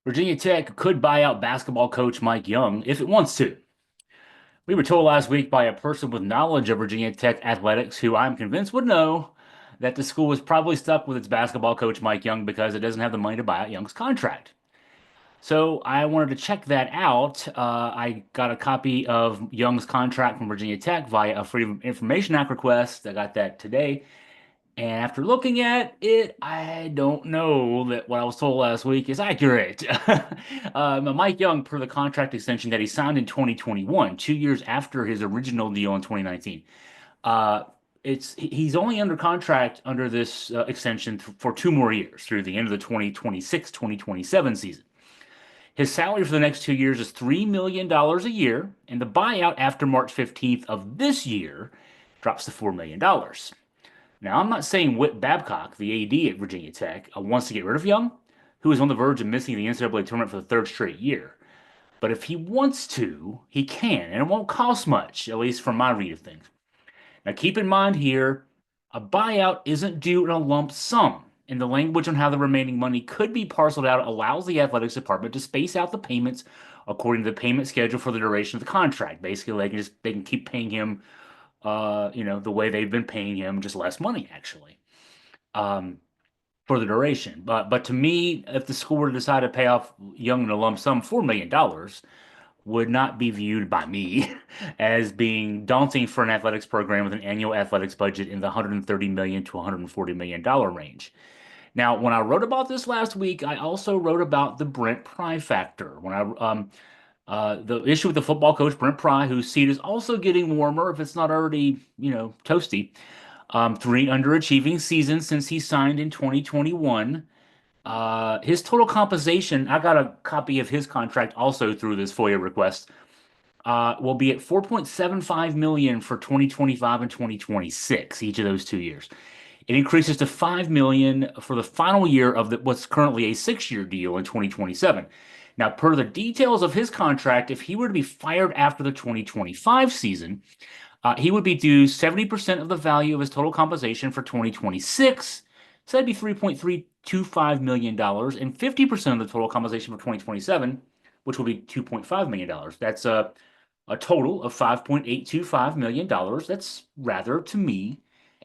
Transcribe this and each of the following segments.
Virginia Tech could buy out basketball coach Mike Young if it wants to. We were told last week by a person with knowledge of Virginia Tech athletics who I'm convinced would know that the school is probably stuck with its basketball coach Mike Young because it doesn't have the money to buy out Young's contract. So I wanted to check that out. I got a copy of Young's contract from Virginia Tech via a Freedom of Information Act request. I got that today. And after looking at it, I don't know that what I was told last week is accurate. Mike Young, per the contract extension that he signed in 2021, 2 years after his original deal in 2019, uh, he's only under contract under this extension for 2 more years through the end of the 2026-2027 season. His salary for the next 2 years is $3 million a year, and the buyout after March 15th of this year drops to $4 million. Now, I'm not saying Whit Babcock, the AD at Virginia Tech, wants to get rid of Young, who is on the verge of missing the NCAA tournament for the third straight year. But if he wants to, he can, and it won't cost much, at least from my read of things. Now, keep in mind here, a buyout isn't due in a lump sum, and the language on how the remaining money could be parceled out allows the athletics department to space out the payments according to the payment schedule for the duration of the contract. Basically, they can keep paying him, the way they've been paying him, just less money actually, um, for the duration. But to me, if the school were to decide to pay off Young in a lump sum, $4 million would not be viewed by me as being daunting for an athletics program with an annual athletics budget in the $130 million to $140 million range. Now, when I wrote about this last week, I also wrote about the Brent Pry factor. The issue with the football coach Brent Pry, whose seat is also getting warmer if it's not already, toasty. Three underachieving seasons since he signed in 2021. His total compensation, I got a copy of his contract also through this FOIA request, will be at 4.75 million for 2025 and 2026, each of those 2 years. It increases to 5 million for the final year of what's currently a 6-year deal in 2027. Now, per the details of his contract, if he were to be fired after the 2025 season, he would be due 70% of the value of his total compensation for 2026. So that'd be $3.325 million and 50% of the total compensation for 2027, which will be $2.5 million. That's a total of $5.825 million. That's rather, to me,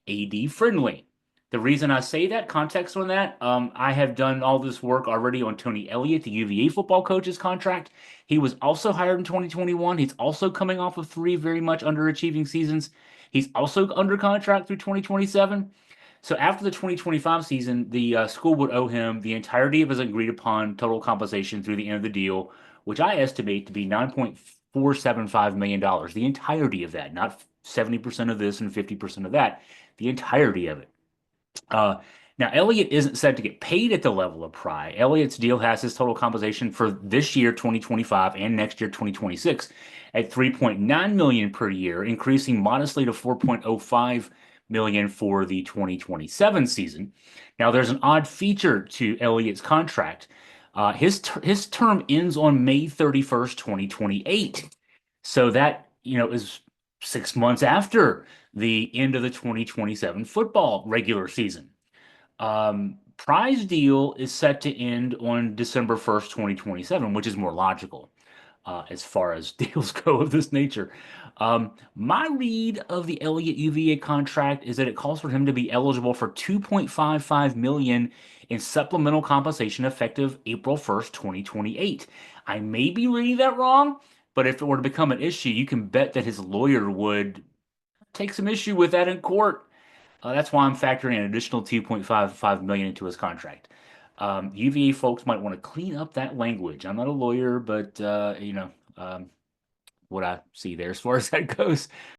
AD friendly. The reason I say that, context on that, I have done all this work already on Tony Elliott, the UVA football coach's contract. He was also hired in 2021. He's also coming off of three very much underachieving seasons. He's also under contract through 2027. So after the 2025 season, the school would owe him the entirety of his agreed upon total compensation through the end of the deal, which I estimate to be $9.475 million. The entirety of that, not 70% of this and 50% of that, the entirety of it. Uh, Now, Elliott isn't set to get paid at the level of Pry. Elliott's deal has his total compensation for this year, 2025, and next year, 2026, at 3.9 million per year, increasing modestly to 4.05 million for the 2027 season. Now, there's an odd feature to Elliott's contract. His term ends on May 31st, 2028. So that, is 6 months after the end of the 2027 football regular season. Prize deal is set to end on December 1st, 2027, which is more logical as far as deals go of this nature. My read of the Elliott UVA contract is that it calls for him to be eligible for 2.55 million in supplemental compensation effective April 1st, 2028. I may be reading that wrong, but if it were to become an issue, you can bet that his lawyer would take some issue with that in court. That's why I'm factoring an additional 2.55 million into his contract. UVA folks might want to clean up that language. I'm not a lawyer, but what I see there as far as that goes.